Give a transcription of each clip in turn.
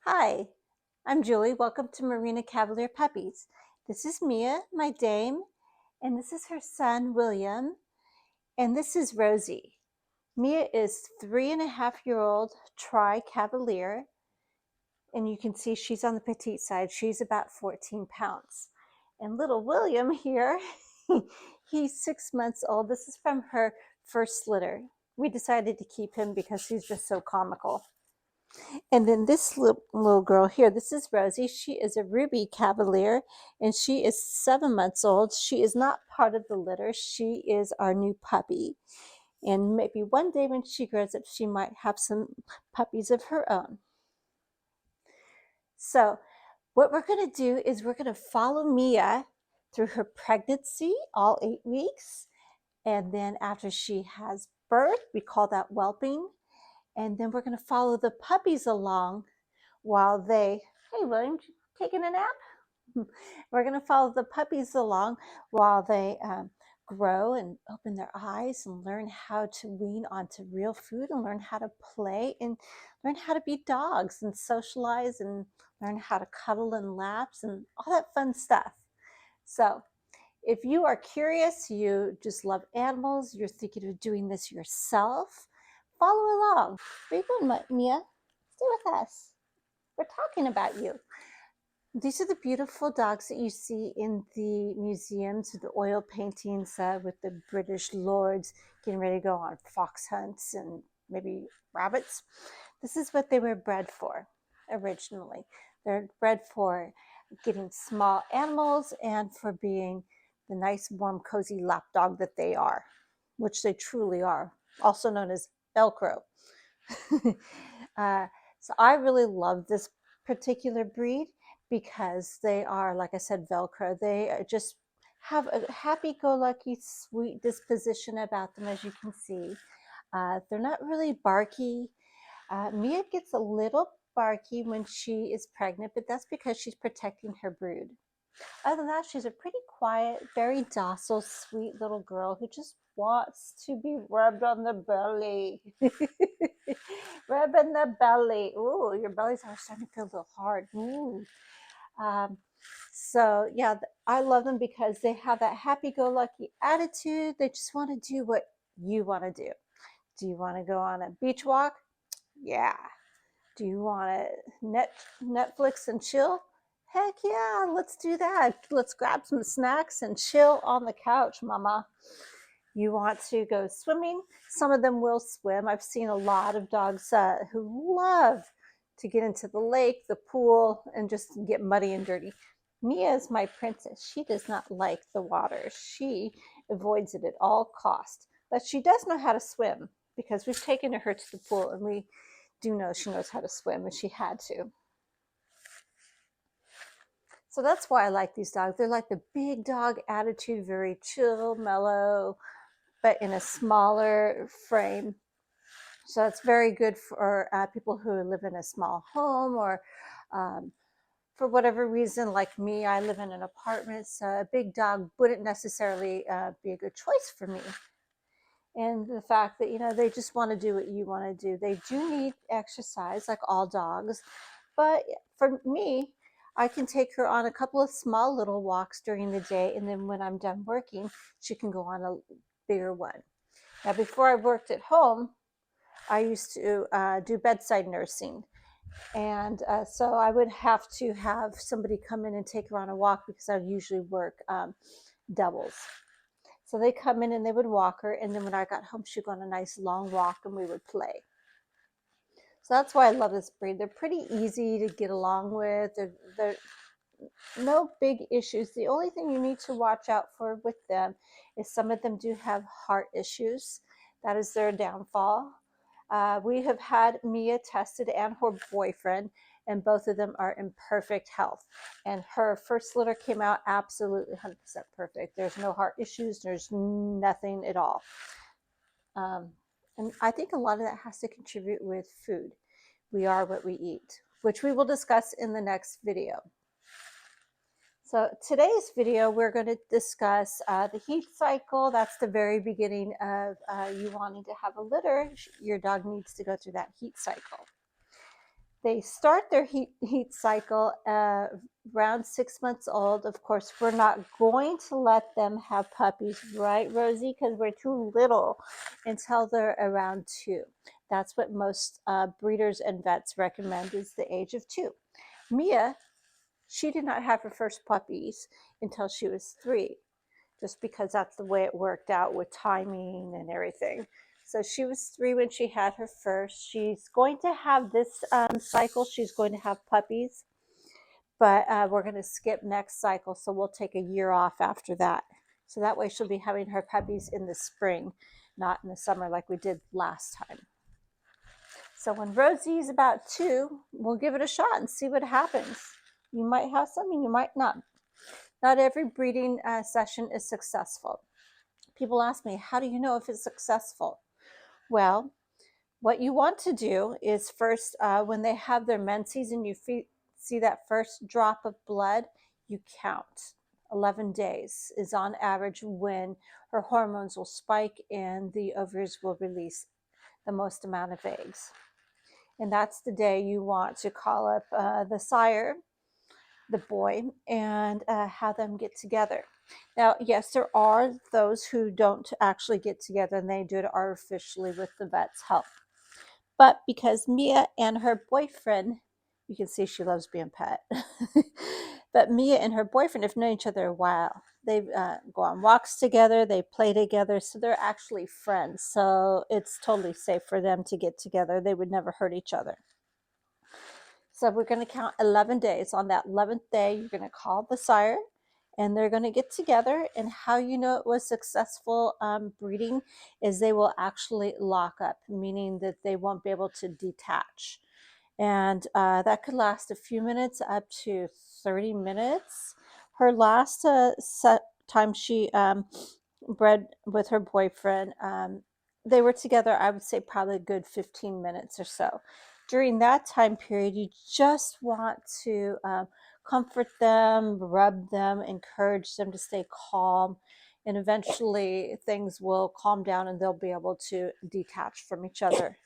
Hi, I'm Julie. Welcome to Marina Cavalier Puppies. This is Mia, my dame, and this is her son, William, and this is Rosie. Mia is 3.5-year-old Tri-Cavalier, and you can see she's on the petite side. She's about 14 pounds. And little William here, he's 6 months old. This is from her first litter. We decided to keep him because he's just so comical. And then this little girl here, this is Rosie. She is a Ruby Cavalier, and she is 7 months old. She is not part of the litter. She is our new puppy. And maybe one day when she grows up, she might have some puppies of her own. So what we're going to do is we're going to follow Mia through her pregnancy, all 8 weeks. And then after she has birth, we call that whelping. And then we're going to follow the puppies along while they, hey, William, taking a nap? We're going to follow the puppies along while they grow and open their eyes and learn how to wean onto real food and learn how to play and learn how to be dogs and socialize and learn how to cuddle in laps and all that fun stuff. So if you are curious, you just love animals, you're thinking of doing this yourself, follow along. Where are you going, Mia? Stay with us. We're talking about you. These are the beautiful dogs that you see in the museums, the oil paintings with the British lords getting ready to go on fox hunts and maybe rabbits. This is what they were bred for originally. They're bred for getting small animals and for being the nice, warm, cozy lap dog that they are, which they truly are, also known as Velcro. So I really love this particular breed because they are, like I said, Velcro. They just have a happy-go-lucky, sweet disposition about them, as you can see. They're not really barky. Mia gets a little barky when she is pregnant, but that's because she's protecting her brood. Other than that, she's a pretty quiet, very docile, sweet little girl who just wants to be rubbed on the belly. Rubbing the belly. Ooh, your belly's starting to feel a little hard. Ooh. Um, so yeah, I love them because they have that happy-go-lucky attitude. They just want to do what you want to do. Do you want to go on a beach walk? Yeah. Do you want to Netflix and chill? Heck yeah, let's do that. Let's grab some snacks and chill on the couch, mama. You want to go swimming? Some of them will swim. I've seen a lot of dogs who love to get into the lake, the pool, and just get muddy and dirty. Mia is my princess. She does not like the water. She avoids it at all costs. But she does know how to swim because we've taken her to the pool and we do know she knows how to swim and she had to. So that's why I like these dogs. They're like the big dog attitude, very chill, mellow, but in a smaller frame. So it's very good for people who live in a small home or for whatever reason, like me, I live in an apartment, so a big dog wouldn't necessarily be a good choice for me. And the fact that, you know, they just want to do what you want to do. They do need exercise like all dogs. But for me, I can take her on a couple of small little walks during the day. And then when I'm done working, she can go on a bigger one. Now, before I worked at home, I used to do bedside nursing. And so I would have to have somebody come in and take her on a walk because I would usually work doubles. So they come in and they would walk her. And then when I got home, she'd go on a nice long walk and we would play. So that's why I love this breed. They're pretty easy to get along with. They're no big issues. The only thing you need to watch out for with them is some of them do have heart issues. That is their downfall. We have had Mia tested and her boyfriend, and both of them are in perfect health. And her first litter came out absolutely 100% perfect. There's no heart issues. There's nothing at all. And I think a lot of that has to contribute with food. We are what we eat, which we will discuss in the next video. So today's video, we're going to discuss the heat cycle. That's the very beginning of you wanting to have a litter. Your dog needs to go through that heat cycle. They start their heat cycle around 6 months old. Of course, we're not going to let them have puppies, right, Rosie? Because we're too little until they're around 2. That's what most breeders and vets recommend, is the age of 2. Mia, she did not have her first puppies until she was 3, just because that's the way it worked out with timing and everything. So she was 3 when she had her first. She's going to have this cycle, she's going to have puppies, but we're going to skip next cycle. So we'll take a year off after that. So that way she'll be having her puppies in the spring, not in the summer like we did last time. So when Rosie's about 2, we'll give it a shot and see what happens. You might have something, you might not. Not every breeding session is successful. People ask me, how do you know if it's successful? Well, what you want to do is first, when they have their menses and you see that first drop of blood, you count. 11 days is on average when her hormones will spike and the ovaries will release the most amount of eggs. And that's the day you want to call up the sire, the boy, and have them get together. Now, yes, there are those who don't actually get together and they do it artificially with the vet's help. But because Mia and her boyfriend, you can see she loves being pet, but Mia and her boyfriend have known each other a while. They go on walks together, they play together, so they're actually friends. So it's totally safe for them to get together. They would never hurt each other. So we're going to count 11 days. On that 11th day, you're going to call the sire and they're going to get together. And how you know it was successful breeding is they will actually lock up, meaning that they won't be able to detach. And that could last a few minutes up to 30 minutes. Her last time she bred with her boyfriend, they were together, I would say probably a good 15 minutes or so. During that time period, you just want to comfort them, rub them, encourage them to stay calm, and eventually things will calm down and they'll be able to detach from each other.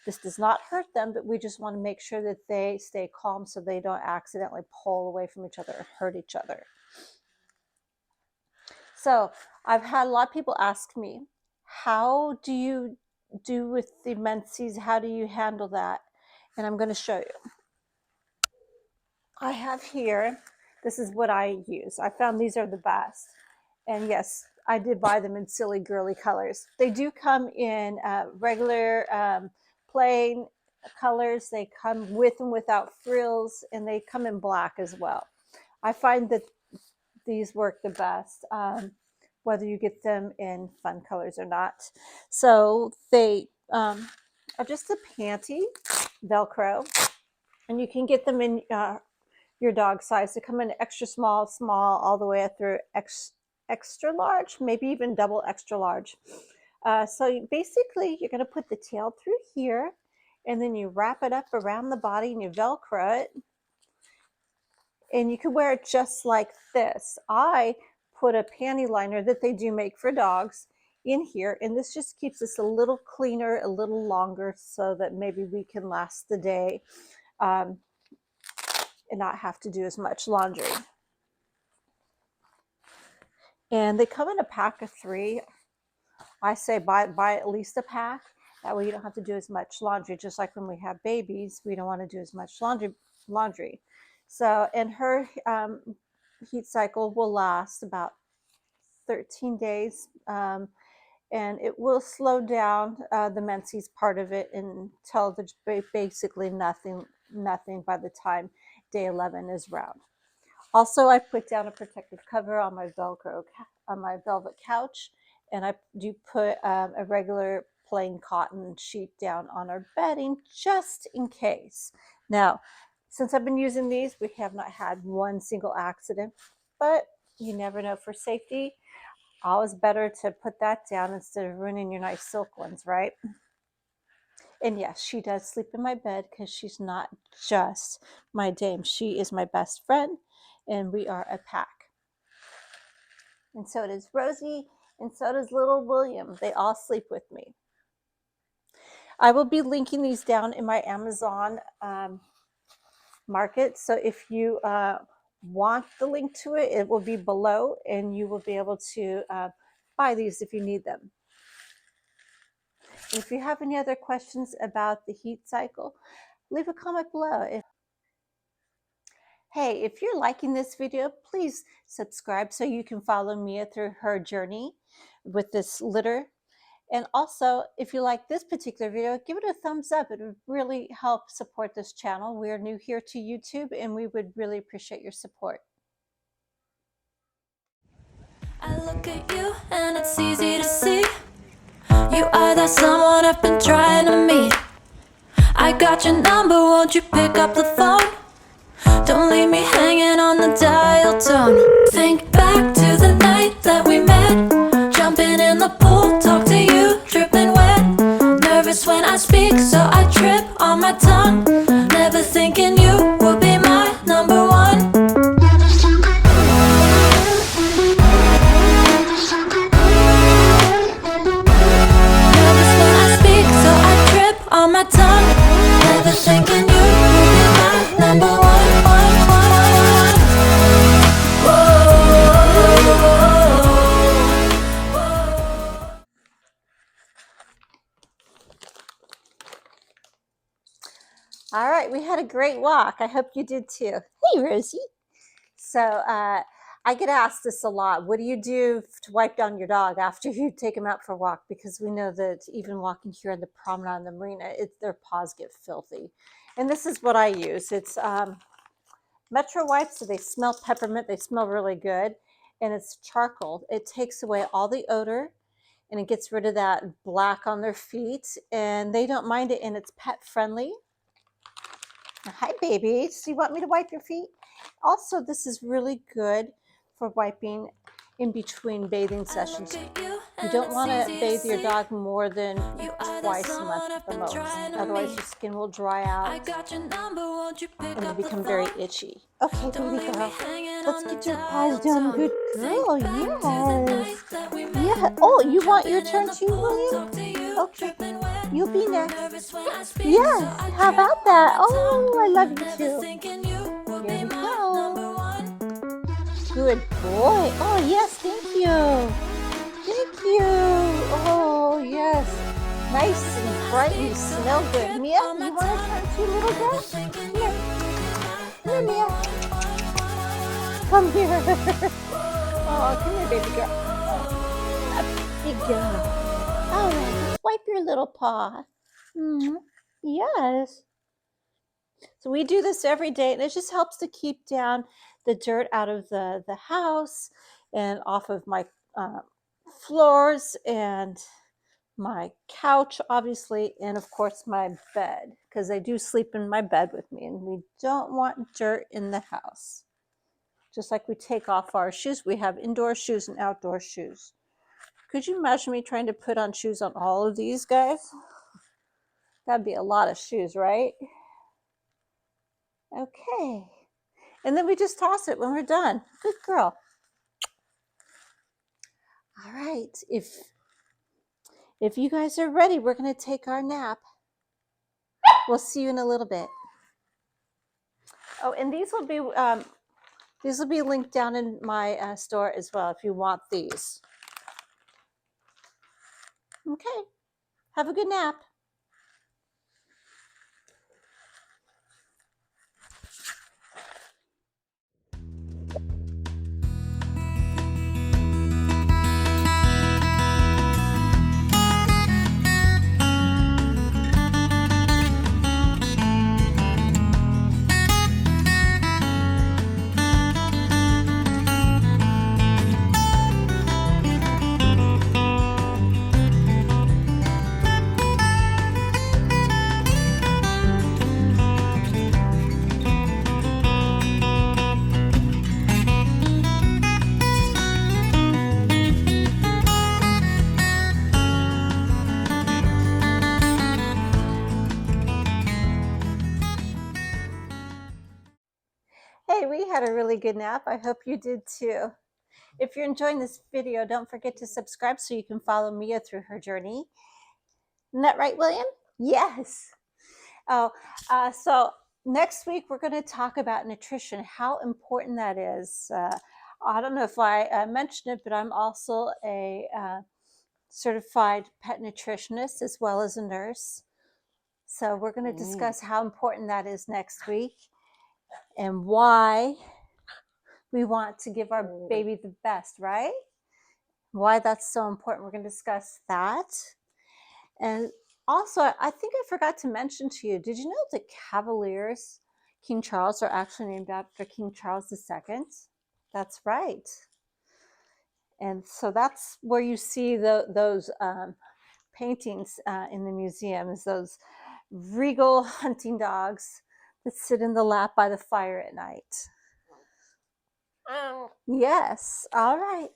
This does not hurt them, but we just want to make sure that they stay calm so they don't accidentally pull away from each other or hurt each other. So I've had a lot of people ask me, how do you do with the menses? How do you handle that? And I'm going to show you. I have here, this is what I use. I found these are the best. And yes, I did buy them in silly girly colors. They do come in regular plain colors. They come with and without frills, and they come in black as well. I find that these work the best, whether you get them in fun colors or not. So they are just a panty, Velcro, and you can get them in your dog size. They come in extra small, small, all the way up through extra large, maybe even double extra large. So basically, you're going to put the tail through here, and then you wrap it up around the body and you Velcro it. And you can wear it just like this. I put a panty liner that they do make for dogs in here, and this just keeps us a little cleaner, a little longer, so that maybe we can last the day and not have to do as much laundry. And they come in a pack of 3. I say buy at least a pack. That way you don't have to do as much laundry. Just like when we have babies, we don't want to do as much laundry. So, and her heat cycle will last about 13 days. And it will slow down the menses part of it until there's basically nothing by the time day 11 is round. Also, I put down a protective cover on my velvet couch, and I do put a regular plain cotton sheet down on our bedding just in case. Now, since I've been using these, we have not had one single accident, but you never know. For safety, always better to put that down instead of ruining your nice silk ones, right? And yes, she does sleep in my bed because she's not just my dame. She is my best friend, and we are a pack. And so does Rosie, and so does little William. They all sleep with me. I will be linking these down in my Amazon market. So if you want the link to it, it will be below, and you will be able to buy these if you need them. And if you have any other questions about the heat cycle, leave a comment below. Hey, if you're liking this video, please subscribe so you can follow Mia through her journey with this litter. And also, if you like this particular video, give it a thumbs up. It would really help support this channel. We are new here to YouTube, and we would really appreciate your support. I look at you and it's easy to see. You are that someone I've been trying to meet. I got your number, won't you pick up the phone? Don't leave me hanging on the dial tone. Think back to the night that we met, jumping in the pool, talk to you, dripping wet. Nervous when I speak, so I trip on my tongue. Never thinking you would be my number one. Nervous when I speak, so I trip on my tongue. Never thinking you would be my number one. All right, we had a great walk. I hope you did too. Hey, Rosie. So I get asked this a lot. What do you do to wipe down your dog after you take him out for a walk? Because we know that even walking here on the promenade and the marina, their paws get filthy. And this is what I use. It's Metro wipes, so they smell peppermint. They smell really good. And it's charcoal. It takes away all the odor, and it gets rid of that black on their feet. And they don't mind it, and it's pet friendly. Hi, baby. Do you want me to wipe your feet? Also, this is really good for wiping in between bathing sessions. You don't want to bathe your dog more than twice a month at the most. Otherwise, your skin will dry out and you become very itchy. Okay, baby girl. Let's get your paws down. Good girl. Yes. Yeah. Oh, you want your turn too, William? Okay. You'll be next. Yes. How about that? Oh, I love you too. Here we go. Good boy. Oh, yes. Thank you. Thank you. Oh, yes. Nice and bright. You smell good. Mia, you want to turn to little girl? Come here. Come here, Mia. Come here. Oh, come here, baby girl. Up you go. All right, just wipe your little paw. Yes. So we do this every day, and it just helps to keep down the dirt out of the house and off of my floors and my couch, obviously, and of course my bed, because I do sleep in my bed with me, and we don't want dirt in the house. Just like we take off our shoes, we have indoor shoes and outdoor shoes. Could you imagine me trying to put on shoes on all of these guys? That'd be a lot of shoes, right? Okay. And then we just toss it when we're done. Good girl. All right. If you guys are ready, we're going to take our nap. We'll see you in a little bit. Oh, and these will be linked down in my store as well if you want these. Okay. Have a good nap. Hey, we had a really good nap. I hope you did too. If you're enjoying this video, don't forget to subscribe so you can follow Mia through her journey. Isn't that right, William? Yes. Oh, so next week, we're going to talk about nutrition, how important that is. I don't know if I mentioned it, but I'm also a certified pet nutritionist as well as a nurse. So we're going to discuss how important that is next week and why we want to give our baby the best, right? Why that's so important. We're going to discuss that. And also, I think I forgot to mention to you, did you know that Cavaliers King Charles are actually named after King Charles II? That's right. And so that's where you see those paintings in the museums, those regal hunting dogs that sit in the lap by the fire at night. Yes. All right.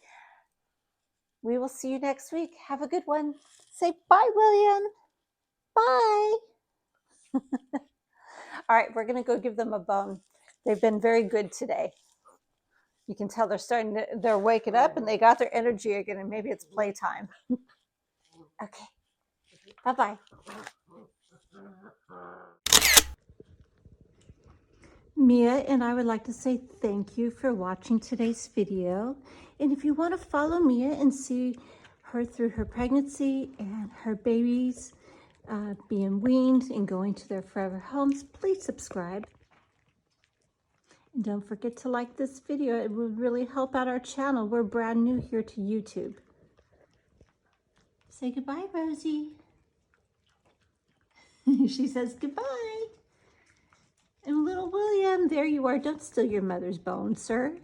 We will see you next week. Have a good one. Say bye, William. Bye. All right, we're going to go give them a bone. They've been very good today. You can tell they're waking up and they got their energy again, and maybe it's playtime. Okay. Bye-bye. Mia and I would like to say thank you for watching today's video. And if you want to follow Mia and see her through her pregnancy and her babies being weaned and going to their forever homes, please subscribe. And don't forget to like this video. It will really help out our channel. We're brand new here to YouTube. Say goodbye, Rosie. She says goodbye. And little William, there you are. Don't steal your mother's bone, sir.